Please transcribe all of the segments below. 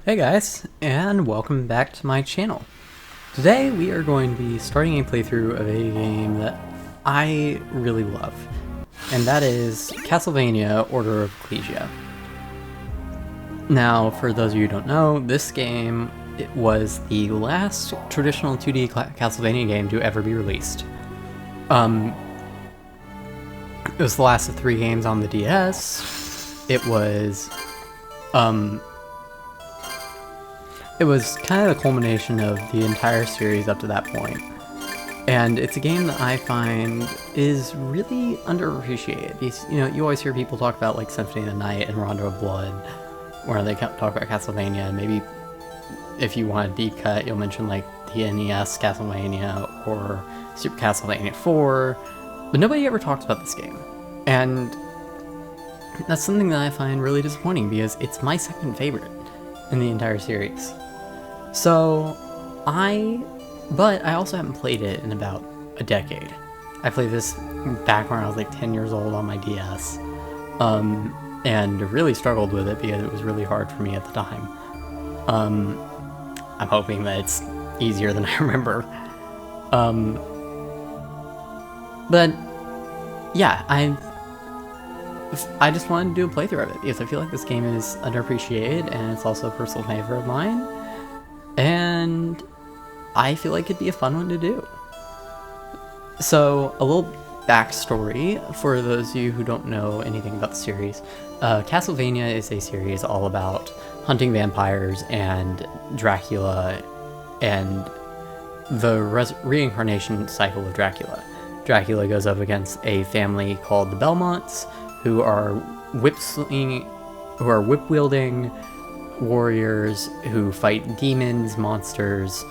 Hey guys, and welcome back to my channel. Today we are going to be starting a playthrough of a game that I really love, and that is Castlevania Order of Ecclesia. Now, for those of you who don't know, this game was the last traditional 2D Castlevania game to ever be released. It was the last of 3 games on the DS. It was kind of the culmination of the entire series up to that point. And it's a game that I find is really underappreciated. You always hear people talk about like Symphony of the Night and Rondo of Blood, where they talk about Castlevania. Maybe if you want a deep cut, you'll mention like the NES Castlevania or Super Castlevania 4, but nobody ever talks about this game. And that's something that I find really disappointing because it's my second favorite in the entire series. But I also haven't played it in about a decade. I played this back when I was like 10 years old on my DS, and really struggled with it because it was really hard for me at the time. I'm hoping that it's easier than I remember. But yeah, I just wanted to do a playthrough of it because I feel like this game is underappreciated and it's also a personal favorite of mine. And I feel like it'd be a fun one to do. So, a little backstory for those of you who don't know anything about the series. Castlevania is a series all about hunting vampires and Dracula and the reincarnation cycle of Dracula. Dracula goes up against a family called the Belmonts, who are whip-wielding warriors who fight demons, monsters.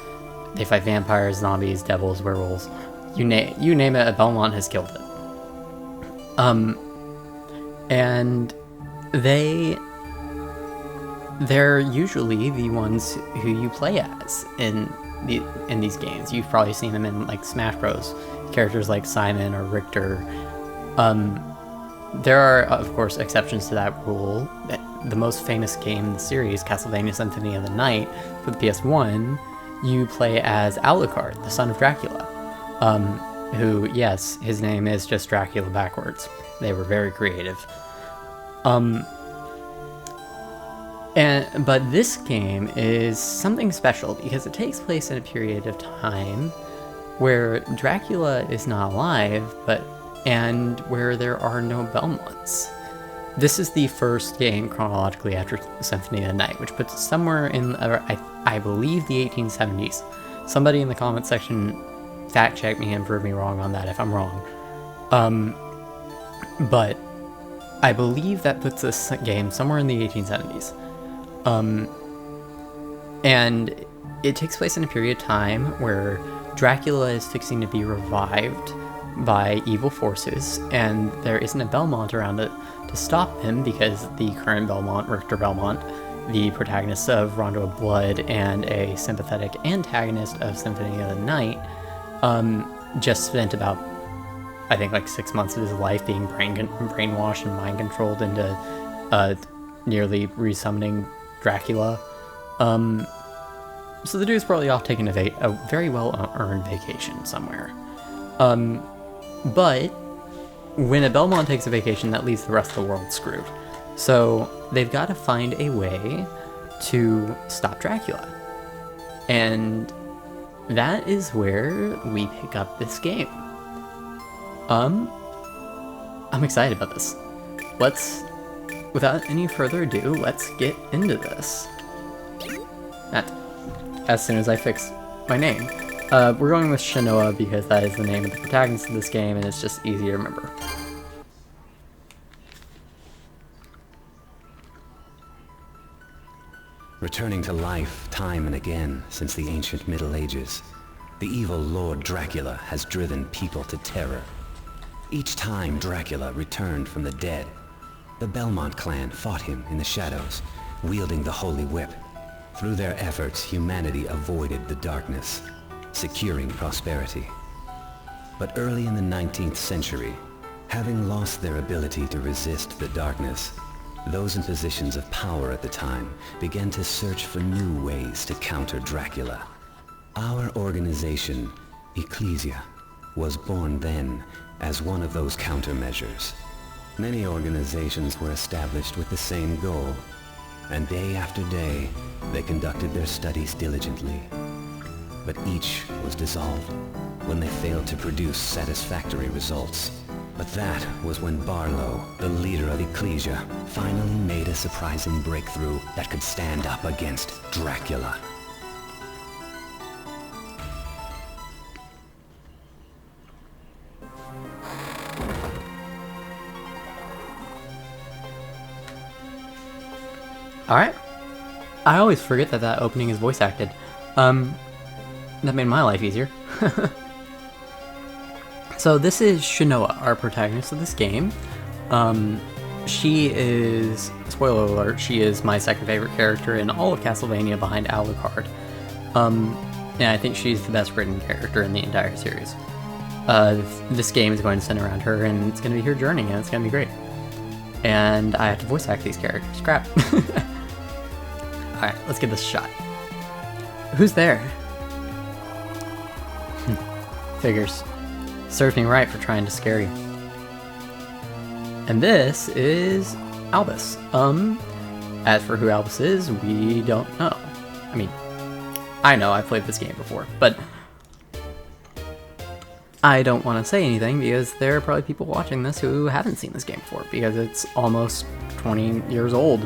They fight vampires, zombies, devils, werewolves. You name it, a Belmont has killed it. And they're usually the ones who you play as in these games. You've probably seen them in like Smash Bros. Characters like Simon or Richter. There are, of course, exceptions to that rule. The most famous game in the series, Castlevania Symphony of the Night, for the PS1, you play as Alucard, the son of Dracula, who, yes, his name is just Dracula backwards. They were very creative. But this game is something special because it takes place in a period of time where Dracula is not alive, and where there are no Belmonts. This is the first game chronologically after Symphony of the Night, which puts it somewhere in, I believe, the 1870s. Somebody in the comment section fact check me and prove me wrong on that if I'm wrong. But I believe that puts this game somewhere in the 1870s. And it takes place in a period of time where Dracula is fixing to be revived by evil forces, and there isn't a Belmont around it to stop him because the current Belmont, Richter Belmont, the protagonist of Rondo of Blood and a sympathetic antagonist of Symphony of the Night, just spent about, I think, like 6 months of his life being brainwashed and mind controlled into nearly resummoning Dracula. So the dude's probably off taking a very well-earned vacation somewhere. But when a Belmont takes a vacation, that leaves the rest of the world screwed. So they've got to find a way to stop Dracula. And that is where we pick up this game. I'm excited about this. Without any further ado, let's get into this. As soon as I fix my name. We're going with Shanoa because that is the name of the protagonist of this game and it's just easy to remember. Returning to life time and again since the ancient Middle Ages, the evil Lord Dracula has driven people to terror. Each time Dracula returned from the dead, the Belmont clan fought him in the shadows, wielding the Holy Whip. Through their efforts, humanity avoided the darkness, securing prosperity. But early in the 19th century, having lost their ability to resist the darkness, those in positions of power at the time began to search for new ways to counter Dracula. Our organization, Ecclesia, was born then as one of those countermeasures. Many organizations were established with the same goal, and day after day, they conducted their studies diligently. But each was dissolved when they failed to produce satisfactory results. But that was when Barlow, the leader of Ecclesia, finally made a surprising breakthrough that could stand up against Dracula. Alright. I always forget that that opening is voice acted. That made my life easier. So this is Shinoa, our protagonist of this game. She is, spoiler alert, she is my second favorite character in all of Castlevania behind Alucard. And I think she's the best written character in the entire series. This game is going to center around her, and it's going to be her journey, and it's going to be great. And I have to voice act these characters. Crap. Alright, let's give this a shot. Who's there? Figures. Served me right for trying to scare you. And this is Albus. As for who Albus is, we don't know. I mean, I know I've played this game before, but I don't want to say anything because there are probably people watching this who haven't seen this game before because it's almost 20 years old.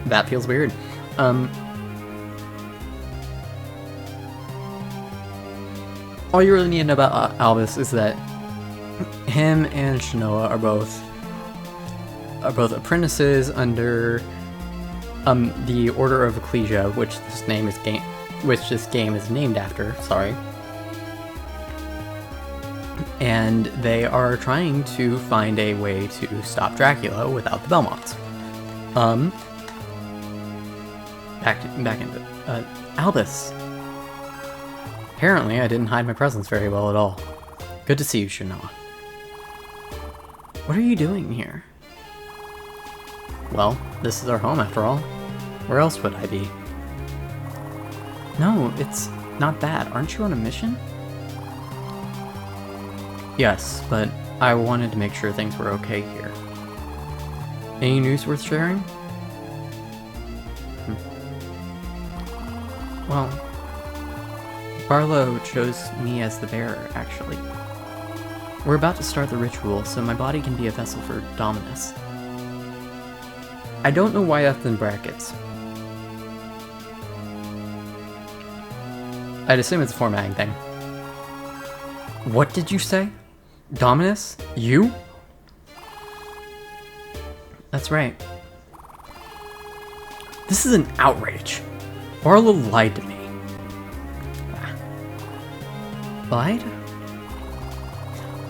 That feels weird. All you really need to know about Albus is that him and Shinoa are both apprentices under the Order of Ecclesia, which this game is named after. Sorry. And they are trying to find a way to stop Dracula without the Belmonts. Back into Albus. Apparently, I didn't hide my presence very well at all. Good to see you, Shinoa. What are you doing here? Well, this is our home after all. Where else would I be? No, it's not that. Aren't you on a mission? Yes, but I wanted to make sure things were okay here. Any news worth sharing? Well, Barlow chose me as the bearer, actually. We're about to start the ritual, so my body can be a vessel for Dominus. I don't know why that's in brackets. I'd assume it's a formatting thing. What did you say? Dominus? You? That's right. This is an outrage. Barlow lied to me. Lied?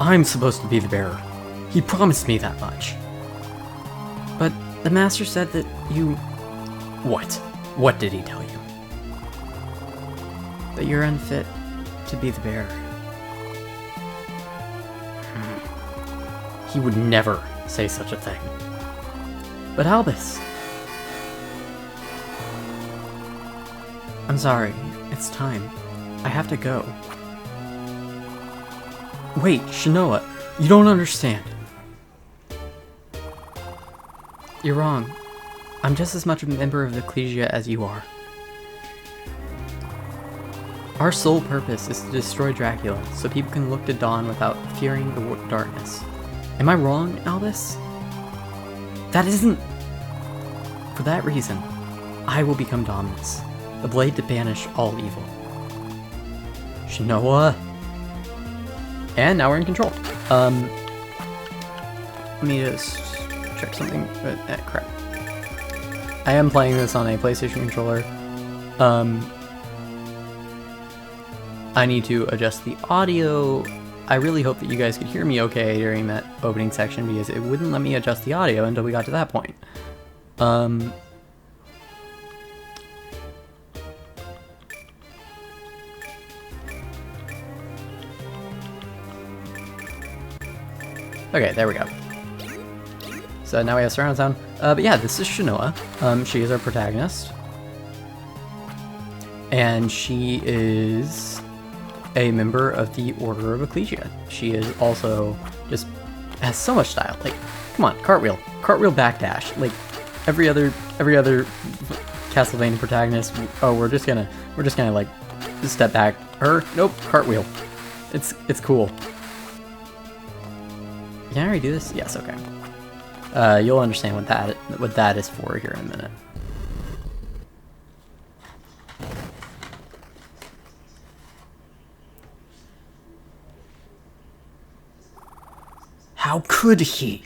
I'm supposed to be the bearer. He promised me that much. But the master said that you... What? What did he tell you? That you're unfit to be the bearer. He would never say such a thing. But Albus... I'm sorry. It's time. I have to go. Wait, Shinoa, you don't understand. You're wrong. I'm just as much a member of the Ecclesia as you are. Our sole purpose is to destroy Dracula, so people can look to dawn without fearing the darkness. Am I wrong, Albus? That isn't... For that reason, I will become Dominus, the blade to banish all evil. Shinoa... And now we're in control. Let me just check something. Crap. I am playing this on a PlayStation controller. I need to adjust the audio. I really hope that you guys could hear me okay during that opening section because it wouldn't let me adjust the audio until we got to that point. Okay, there we go. So now we have surround sound. But yeah, this is Shanoa. She is our protagonist. And she is a member of the Order of Ecclesia. She is also just has so much style. Like, come on, cartwheel backdash. Like every other Castlevania protagonist. Oh, we're just gonna like step back. Her, nope, cartwheel. It's cool. Can I already do this? Yes, okay. You'll understand what that is for here in a minute. How could he?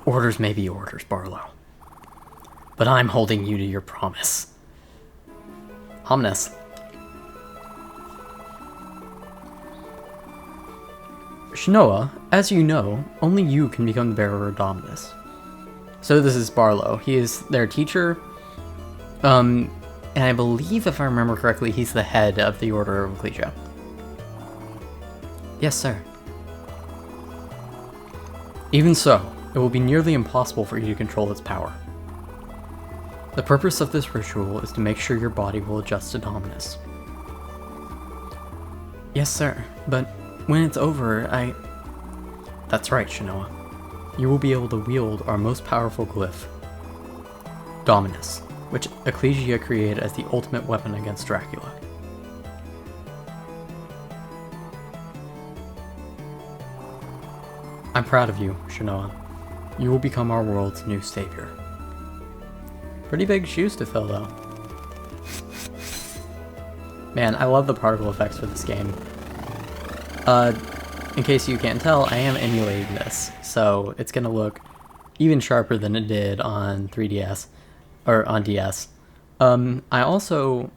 Orders may be orders, Barlow. But I'm holding you to your promise. Omnis. Shanoa, as you know, only you can become the bearer of Dominus. So this is Barlow. He is their teacher. And I believe, if I remember correctly, he's the head of the Order of Ecclesia. Yes, sir. Even so, it will be nearly impossible for you to control its power. The purpose of this ritual is to make sure your body will adjust to Dominus. Yes, sir, but when it's over, That's right, Shanoa. You will be able to wield our most powerful glyph, Dominus, which Ecclesia created as the ultimate weapon against Dracula. I'm proud of you, Shanoa. You will become our world's new savior. Pretty big shoes to fill, though. Man, I love the particle effects for this game. In case you can't tell, I am emulating this, so it's gonna look even sharper than it did on 3DS, or on DS. I also,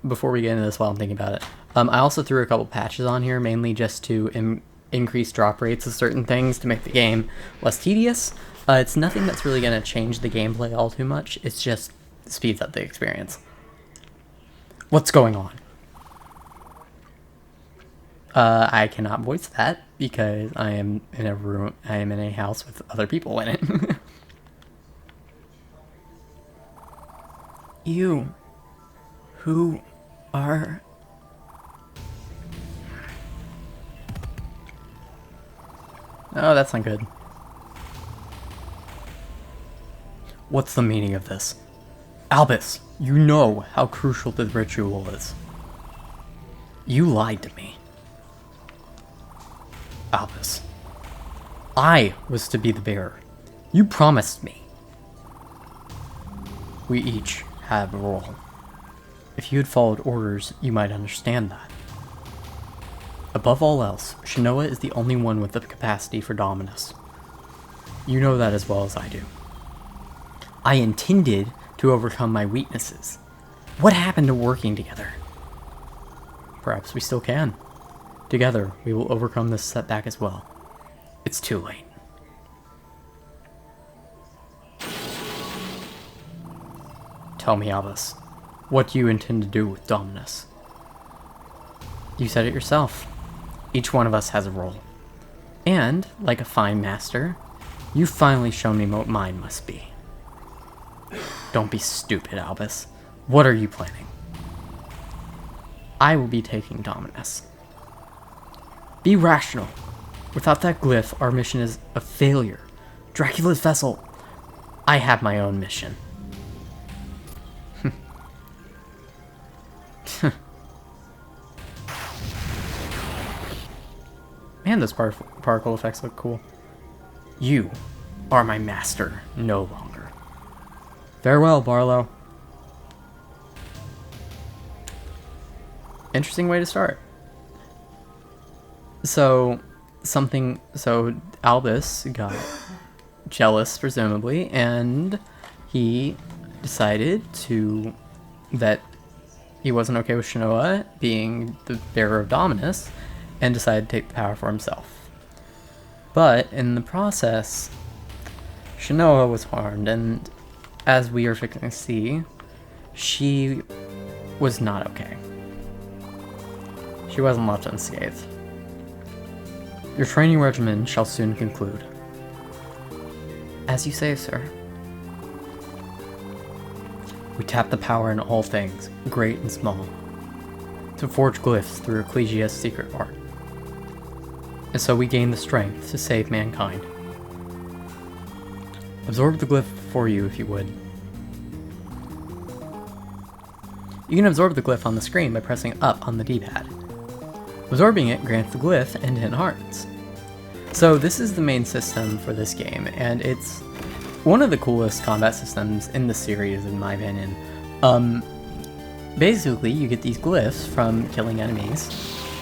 before we get into this while I'm thinking about it, I also threw a couple patches on here, mainly just to increase drop rates of certain things to make the game less tedious. It's nothing that's really gonna change the gameplay all too much, it's just speeds up the experience. What's going on? I cannot voice that because I am in a room. I am in a house with other people in it. You, who are? Oh, that's not good. What's the meaning of this? Albus, you know how crucial the ritual is. You lied to me. Albus, I was to be the bearer. You promised me. We each have a role. If you had followed orders, you might understand that. Above all else, Shanoa is the only one with the capacity for Dominus. You know that as well as I do. I intended to overcome my weaknesses. What happened to working together? Perhaps we still can. Together, we will overcome this setback as well. It's too late. Tell me, Albus, what do you intend to do with Dominus? You said it yourself. Each one of us has a role. And, like a fine master, you've finally shown me what mine must be. Don't be stupid, Albus. What are you planning? I will be taking Dominus. Be rational. Without that glyph, our mission is a failure. Dracula's vessel. I have my own mission. Man, those particle effects look cool. You are my master no longer. Farewell, Barlow. Interesting way to start. So Albus got jealous, presumably, and he decided that he wasn't okay with Shanoa being the bearer of Dominus, and decided to take the power for himself. But in the process, Shanoa was harmed, and as we are fixing to see, she was not okay. She wasn't left unscathed. Your training regimen shall soon conclude. As you say, sir. We tap the power in all things, great and small, to forge glyphs through Ecclesia's secret art. And so we gain the strength to save mankind. Absorb the glyph for you if you would. You can absorb the glyph on the screen by pressing up on the D-pad. Absorbing it grants the glyph and 10 hearts. So this is the main system for this game, and it's one of the coolest combat systems in the series, in my opinion. Basically, you get these glyphs from killing enemies,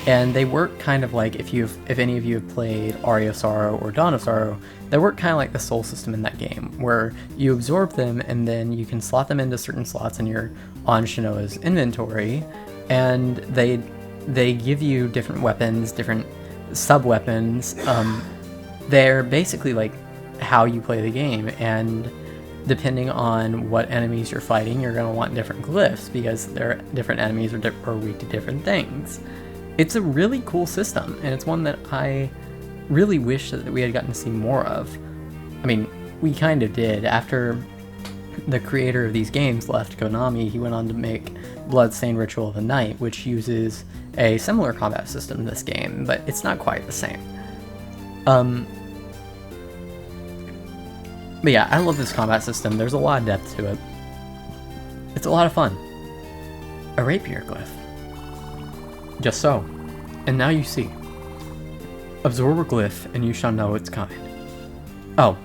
and they work kind of like, if any of you have played Aria of Sorrow or Dawn of Sorrow, they work kind of like the soul system in that game, where you absorb them and then you can slot them into certain slots in your Shinoa's inventory, and they give you different weapons, different sub-weapons. They're basically like how you play the game, and depending on what enemies you're fighting, you're going to want different glyphs, because different enemies are weak to different things. It's a really cool system, and it's one that I really wish that we had gotten to see more of. I mean, we kind of did. After the creator of these games left Konami, he went on to make Bloodstained Ritual of the Night, which uses a similar combat system to this game, but it's not quite the same. But yeah, I love this combat system. There's a lot of depth to it. It's a lot of fun. A rapier glyph. Just so. And now you see. Absorb a glyph and you shall know its kind. Oh.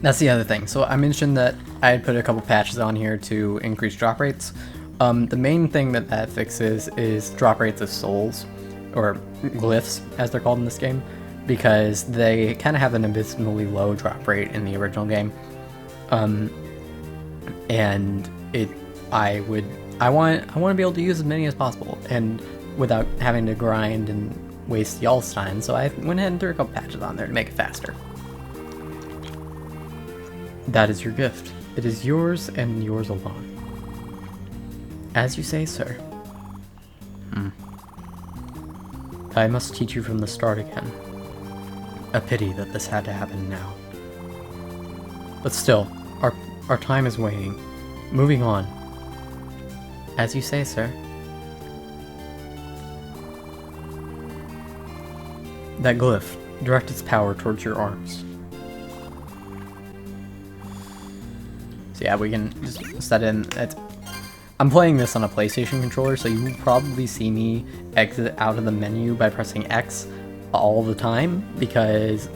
That's the other thing. So I mentioned that I had put a couple patches on here to increase drop rates. The main thing that fixes is drop rates of souls, or glyphs as they're called in this game, because they kind of have an abysmally low drop rate in the original game. And I want to be able to use as many as possible, and without having to grind and waste y'all's time, so I went ahead and threw a couple patches on there to make it faster. That is your gift. It is yours and yours alone. As you say, sir. I must teach you from the start again. A pity that this had to happen now. But still, our time is waning. Moving on. As you say, sir. That glyph, direct its power towards your arms. So yeah, we can just set in. I'm playing this on a PlayStation controller, so you will probably see me exit out of the menu by pressing X all the time, because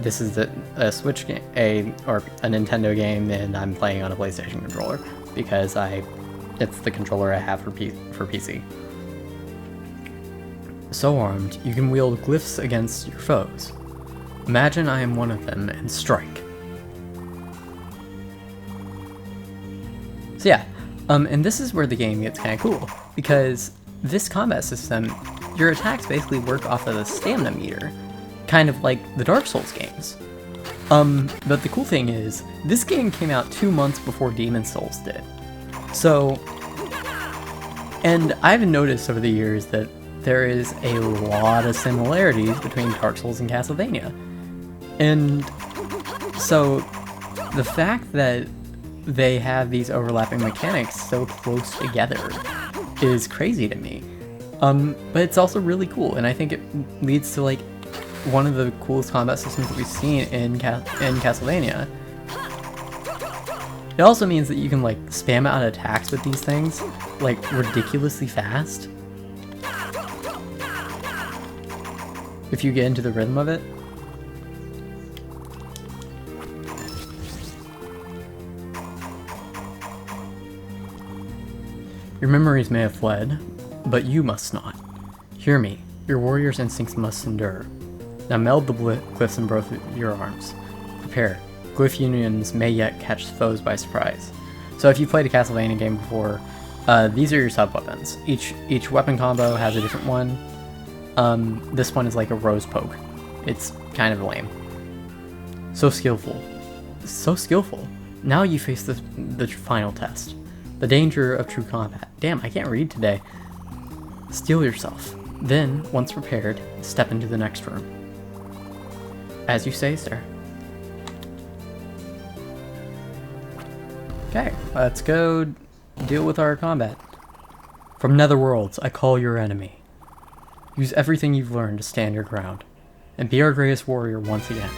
this is a Switch game, or a Nintendo game, and I'm playing on a PlayStation controller because it's the controller I have for PC. So armed, you can wield glyphs against your foes. Imagine I am one of them and strike. So yeah, and this is where the game gets kind of cool, because this combat system, your attacks basically work off of the stamina meter, kind of like the Dark Souls games. But the cool thing is, this game came out 2 months before Demon's Souls did. So, and I've noticed over the years that there is a lot of similarities between Dark Souls and Castlevania. And so, the fact that they have these overlapping mechanics so close together is crazy to me. But it's also really cool, and I think it leads to like one of the coolest combat systems that we've seen in Castlevania. It also means that you can like spam out attacks with these things like ridiculously fast if you get into the rhythm of it. Your memories may have fled, but you must not. Hear me, your warrior's instincts must endure. Now meld the glyphs in both of your arms. Prepare. Glyph unions may yet catch foes by surprise. So if you've played a Castlevania game before, these are your sub-weapons. Each weapon combo has a different one. This one is like a rose poke. It's kind of lame. So skillful. So skillful. Now you face the final test. The danger of true combat. Damn, I can't read today. Steel yourself. Then, once prepared, step into the next room. As you say, sir. Okay, let's go deal with our combat. From Netherworlds, I call your enemy. Use everything you've learned to stand your ground, and be our greatest warrior once again.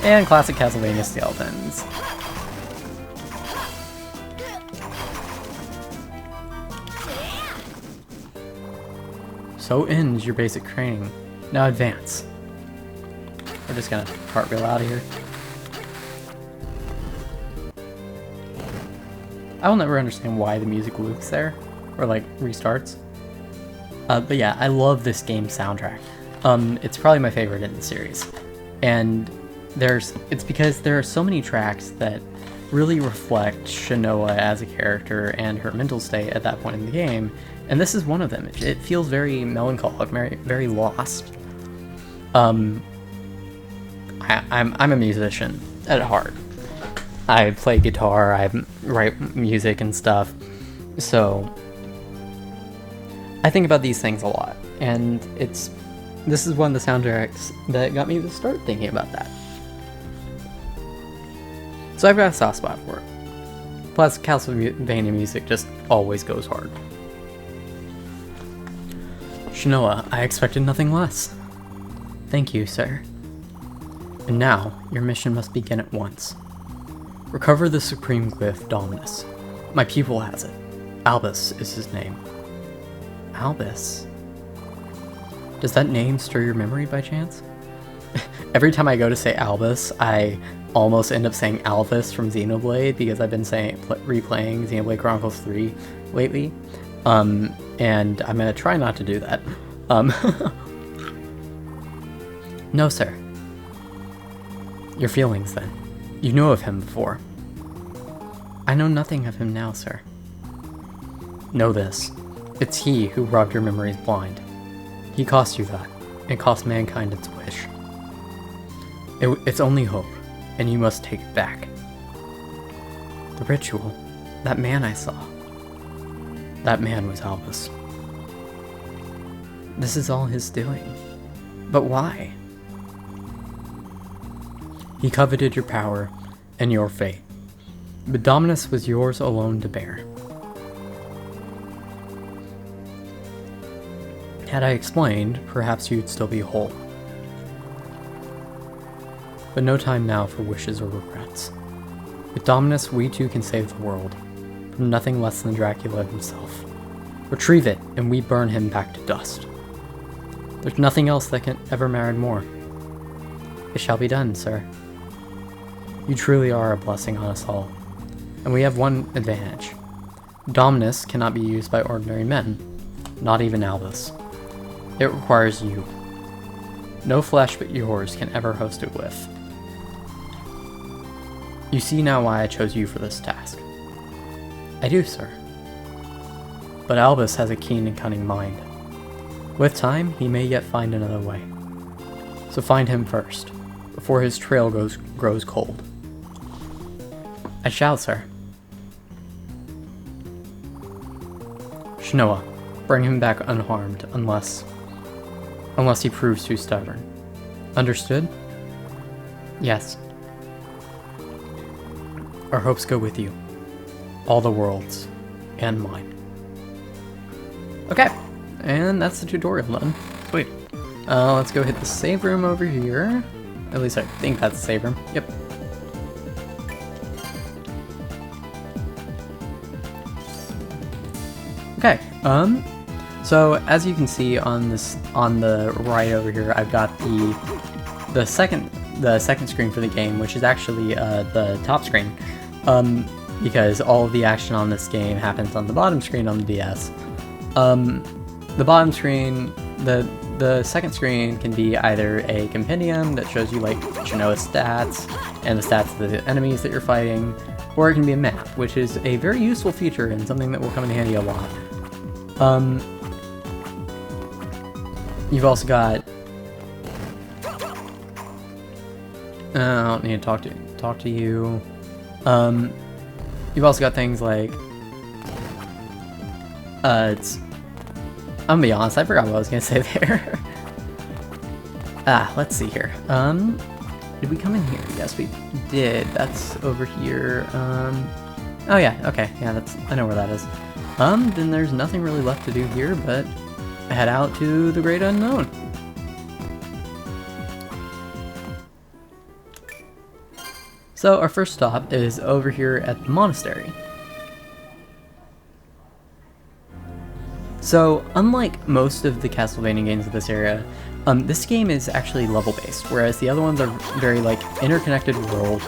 And classic Castlevania skeletons. So ends your basic training. Now advance. We're just gonna cartwheel out of here. I will never understand why the music loops there, or like restarts. But yeah, I love this game's soundtrack. It's probably my favorite in the series. And it's because there are so many tracks that really reflect Shinoa as a character and her mental state at that point in the game. And this is one of them. It feels very melancholic, very lost. I'm a musician at heart. I play guitar, I write music and stuff, so I think about these things a lot, and this is one of the soundtracks that got me to start thinking about that. So I've got a soft spot for it. Plus, Castlevania music just always goes hard. Shinoa, I expected nothing less. Thank you, sir. And now, your mission must begin at once. Recover the supreme glyph, Dominus. My pupil has it. Albus is his name. Albus? Does that name stir your memory by chance? Every time I go to say Albus, I almost end up saying Alvis from Xenoblade because I've been replaying Xenoblade Chronicles 3 lately. And I'm gonna try not to do that. No, sir. Your feelings, then. You know of him before. I know nothing of him now, sir. Know this. It's he who robbed your memories blind. He cost you that, and cost mankind its wish. It's only hope, and you must take it back. The ritual. That man I saw. That man was Albus. This is all his doing. But why? He coveted your power and your fate, but Dominus was yours alone to bear. Had I explained, perhaps you'd still be whole. But no time now for wishes or regrets. With Dominus, we too can save the world, from nothing less than Dracula himself. Retrieve it, and we burn him back to dust. There's nothing else that can ever merit more. It shall be done, sir. You truly are a blessing on us all, and we have one advantage. Dominus cannot be used by ordinary men, not even Albus. It requires you. No flesh but yours can ever host it with. You see now why I chose you for this task. I do, sir. But Albus has a keen and cunning mind. With time, he may yet find another way. So find him first, before his trail grows cold. I shall, sir. Shinoa, bring him back unharmed, unless he proves too stubborn. Understood? Yes. Our hopes go with you. All the world's, and mine. Okay, and that's the tutorial done. Sweet. Let's go hit the save room over here. At least I think that's the save room. Yep. Okay, so as you can see on the right over here, I've got the second screen for the game, which is actually the top screen, because all of the action on this game happens on the bottom screen on the DS. The bottom screen, the second screen can be either a compendium that shows you like Shinoa's stats and the stats of the enemies that you're fighting, or it can be a map, which is a very useful feature and something that will come in handy a lot. You've also got... I don't need to talk to you. You've also got things like... I'm gonna be honest, I forgot what I was gonna say there. Let's see here. Did we come in here? Yes, we did. That's over here. Oh yeah, okay. Yeah, I know where that is. Then there's nothing really left to do here but head out to the great unknown. So our first stop is over here at the monastery. So unlike most of the Castlevania games of this era, this game is actually level-based, whereas the other ones are very like interconnected world.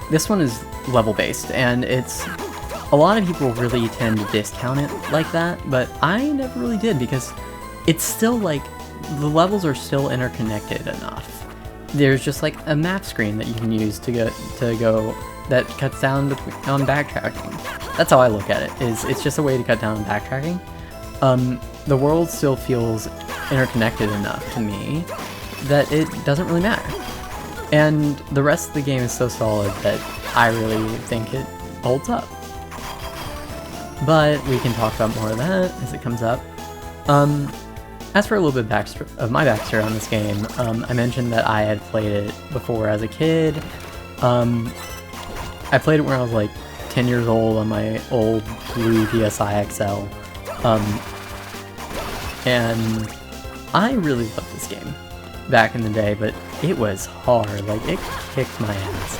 This one is level-based, and it's a lot of people really tend to discount it like that, but I never really did because it's still like the levels are still interconnected enough. There's just like a map screen that you can use to go that cuts down on backtracking. That's how I look at it. It's just a way to cut down on backtracking. The world still feels interconnected enough to me that it doesn't really matter. And the rest of the game is so solid that I really think it holds up. But we can talk about more of that as it comes up. As for a little bit of my backstory on this game, I mentioned that I had played it before as a kid. I played it when I was like 10 years old on my old blue DSi XL. And I really loved this game back in the day, but it was hard. Like, it kicked my ass.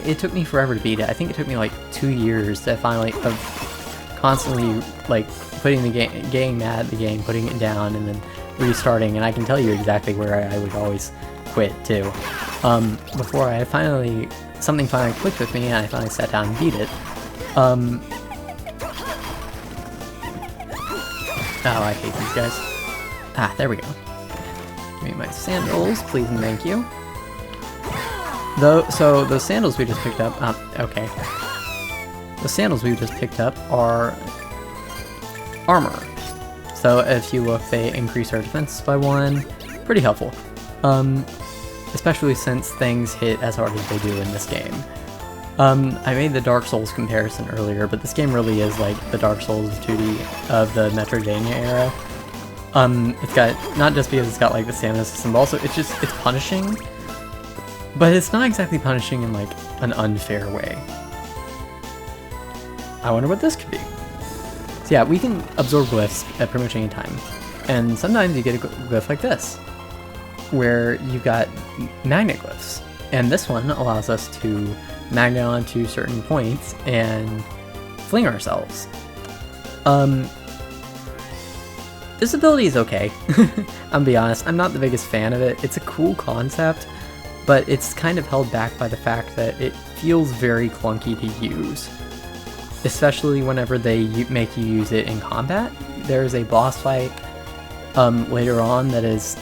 It took me forever to beat it. I think it took me like 2 years to finally, of constantly like getting mad at the game, putting it down, and then restarting. And I can tell you exactly where I would always quit too. Before something finally clicked with me, and I finally sat down and beat it. Oh, I hate these guys. Ah, there we go. Give me my sandals, please and thank you. So those sandals we just picked up, okay. The sandals we just picked up are armor. So if you look, they increase our defense by 1. Pretty helpful. Especially since things hit as hard as they do in this game. I made the Dark Souls comparison earlier, but this game really is like the Dark Souls 2D of the Metroidvania era. It's got, not just because it's got like the stamina system, but also it's punishing. But it's not exactly punishing in like an unfair way. I wonder what this could be. So yeah, we can absorb glyphs at pretty much any time. And sometimes you get a glyph like this, where you've got magnet glyphs. And this one allows us to magnet onto certain points and fling ourselves. This ability is okay. I'll be honest, I'm not the biggest fan of it. It's a cool concept, but it's kind of held back by the fact that it feels very clunky to use. Especially whenever they make you use it in combat. There's a boss fight later on that is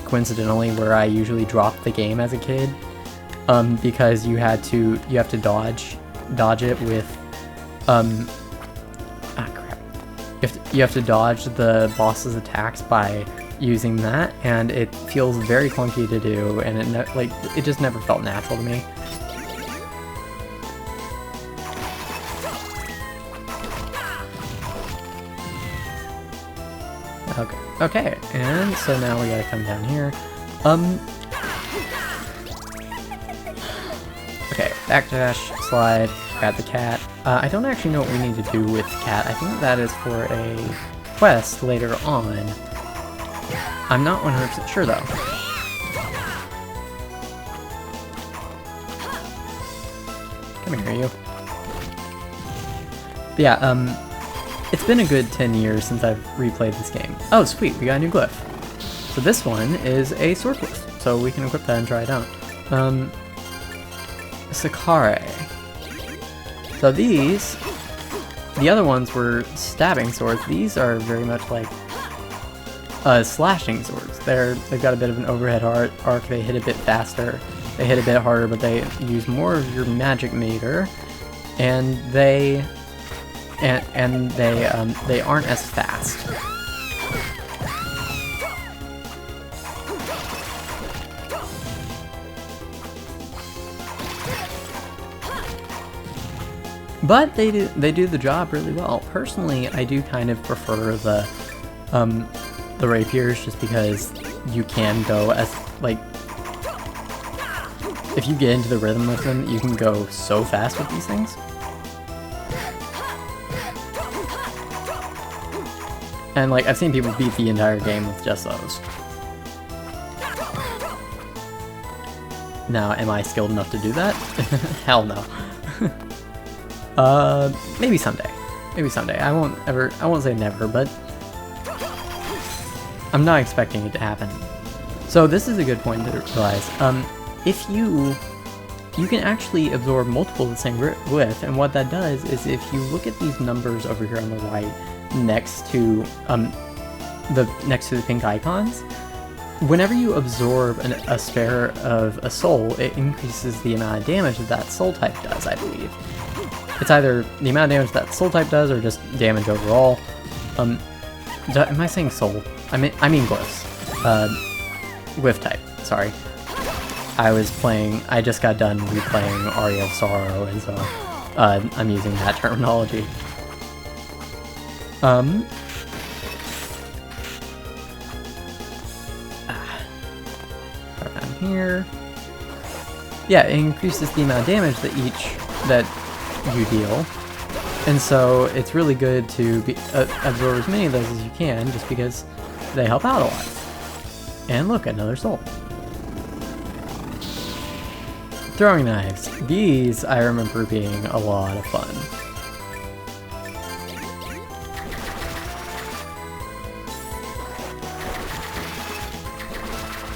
coincidentally where I usually dropped the game as a kid, because you have to dodge it with crap. You have to dodge the boss's attacks by using that, and it feels very clunky to do, and it just never felt natural to me. Okay, and so now we gotta come down here. Okay, backdash, slide, grab the cat. I don't actually know what we need to do with the cat. I think that is for a quest later on. I'm not 100% sure though. Come here, you. But yeah, it's been a good 10 years since I've replayed this game. Oh, sweet, we got a new glyph. So this one is a sword glyph, so we can equip that and try it out. Sakare. So these, the other ones were stabbing swords. These are very much like slashing swords. They've got a bit of an overhead arc. They hit a bit faster. They hit a bit harder, but they use more of your magic meter, and they aren't as fast. But they do the job really well. Personally, I do kind of prefer the rapiers just because you can go as, like, if you get into the rhythm with them, you can go so fast with these things. And, like, I've seen people beat the entire game with just those. Now, am I skilled enough to do that? Hell no. Maybe someday. Maybe someday. I won't say never, but I'm not expecting it to happen. So this is a good point to realize. If you can actually absorb multiple of the same width, and what that does is if you look at these numbers over here on the right next to the pink icons, whenever you absorb a spare of a soul, it increases the amount of damage that soul type does, I believe. It's either the amount of damage that soul type does or just damage overall. Am I saying soul? I mean glyphs. Glyph type, sorry. I just got done replaying Aria of Sorrow, and so I'm using that terminology. Right down here. Yeah, it increases the amount of damage that you deal, and so it's really good to absorb as many of those as you can, just because they help out a lot. And look, another soul. Throwing knives. These I remember being a lot of fun.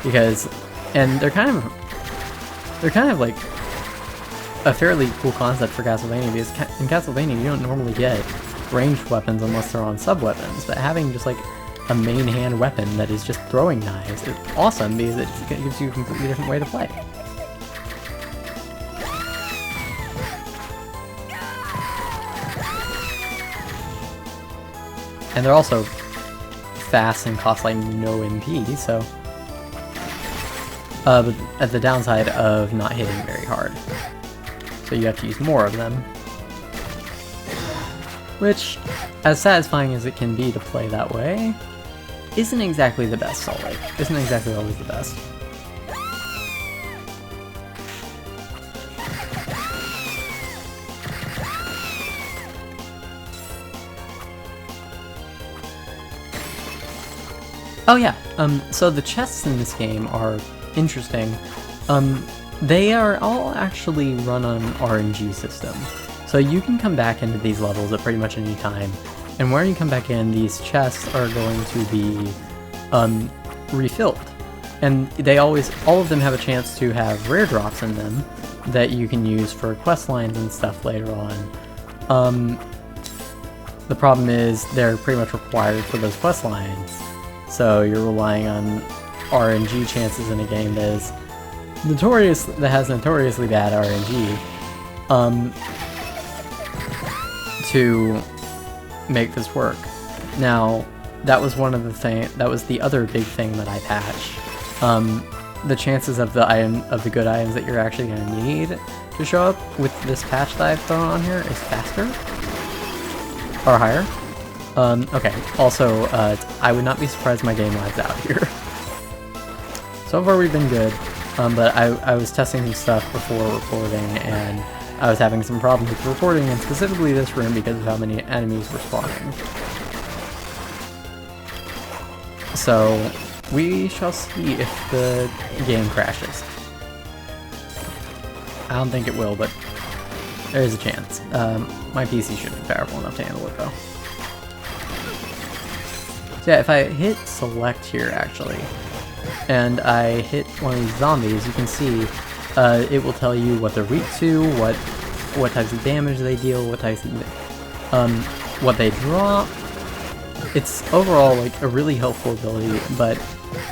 Because, and they're kind of like a fairly cool concept for Castlevania, because in Castlevania you don't normally get ranged weapons unless they're on sub-weapons, but having just like a main hand weapon that is just throwing knives is awesome because it gives you a completely different way to play. And they're also fast and cost like no MP, so but at the downside of not hitting very hard. So you have to use more of them. Which, as satisfying as it can be to play that way, isn't exactly the best Soul Lake. Isn't exactly always the best. Oh yeah, so the chests in this game are interesting. They are all actually run on an RNG system. So you can come back into these levels at pretty much any time, and where you come back in, these chests are going to be refilled. And they all of them have a chance to have rare drops in them that you can use for quest lines and stuff later on. The problem is they're pretty much required for those quest lines. So you're relying on RNG chances in a game that has notoriously bad RNG to make this work. Now, that was the other big thing that I patched. The chances of the good items that you're actually going to need to show up with this patch that I've thrown on here is faster or higher. Okay, also, I would not be surprised my game lags out here. So far we've been good, but I was testing some stuff before recording, and I was having some problems with recording, and specifically this room because of how many enemies were spawning. So, we shall see if the game crashes. I don't think it will, but there is a chance. My PC should be powerful enough to handle it, though. So yeah, if I hit select here, actually, and I hit one of these zombies, you can see it will tell you what they're weak to, what types of damage they deal, what they drop. It's overall like a really helpful ability, but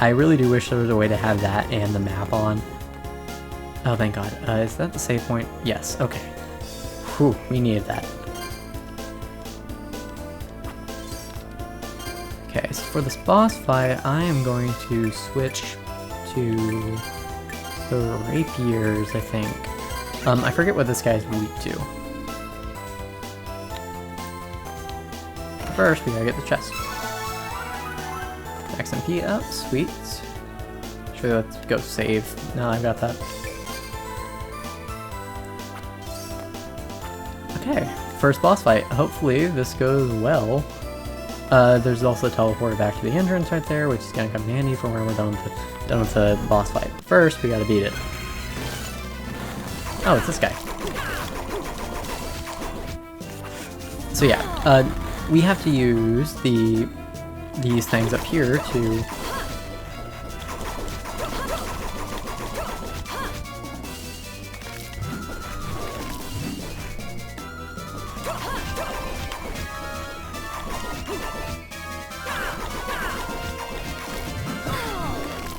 I really do wish there was a way to have that and the map on. Oh, thank God. Is that the save point? Yes. Okay. Whew, we needed that. Okay, so for this boss fight, I am going to switch to the rapiers, I think. I forget what this guy's weak to. first, we gotta get the chest. XMP up, sweet. Sure, let's go save. No, I got that. Okay, first boss fight. Hopefully this goes well. There's also a teleporter back to the entrance right there, which is gonna come in handy for when we're done with the boss fight. First, we gotta beat it. Oh, it's this guy. So yeah, we have to use these things up here to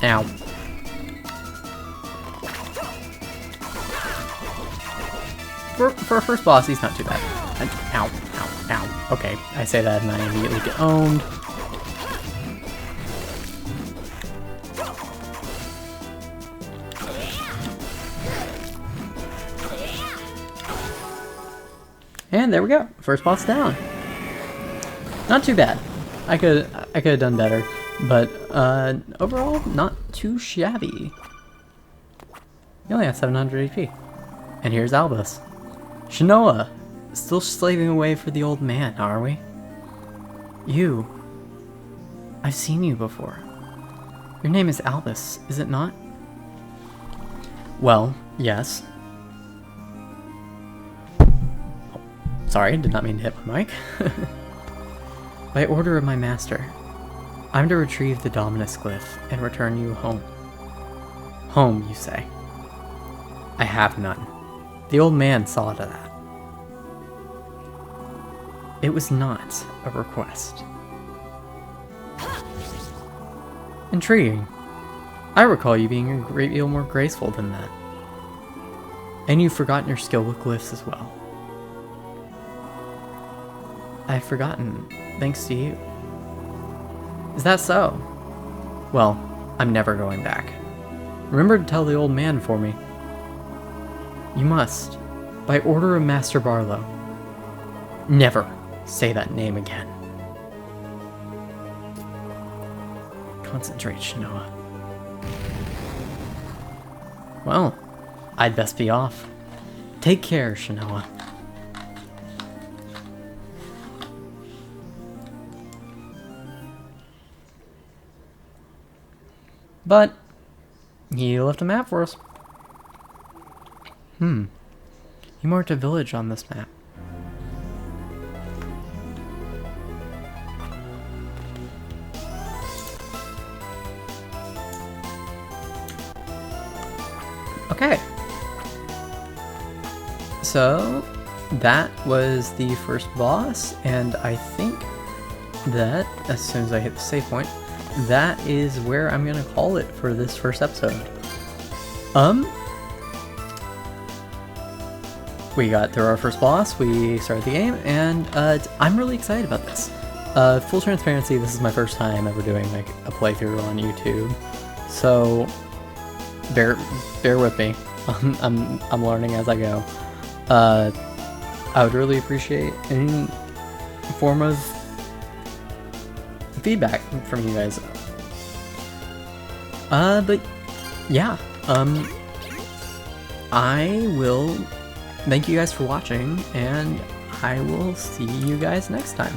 Ow. For a first boss, he's not too bad. Ow, ow, ow. Okay, I say that and I immediately get owned. And there we go. First boss down. Not too bad. I could have done better, but overall not too shabby. You only have 700 HP. And here's Albus. Shanoa, still slaving away for the old man, are we? You. I've seen you before. Your name is Albus, is it not? Well, yes. Sorry, did not mean to hit my mic. By order of my master, I'm to retrieve the Dominus glyph and return you home. Home, you say? I have none. The old man saw to that. It was not a request. Intriguing. I recall you being a great deal more graceful than that. And you've forgotten your skill with glyphs as well. I've forgotten, thanks to you. Is that so? Well, I'm never going back. Remember to tell the old man for me. You must, by order of Master Barlow. Never say that name again. Concentrate, Shanoa. Well, I'd best be off. Take care, Shanoa. But he left a map for us. He marked a village on this map. Okay. So that was the first boss, and I think that as soon as I hit the save point, that is where I'm gonna call it for this first episode. We got through our first boss, we started the game, and I'm really excited about this. Full transparency, this is my first time ever doing like a playthrough on YouTube, so bear with me. I'm learning as I go. I would really appreciate any form of feedback from you guys. But yeah, I will thank you guys for watching, and I will see you guys next time.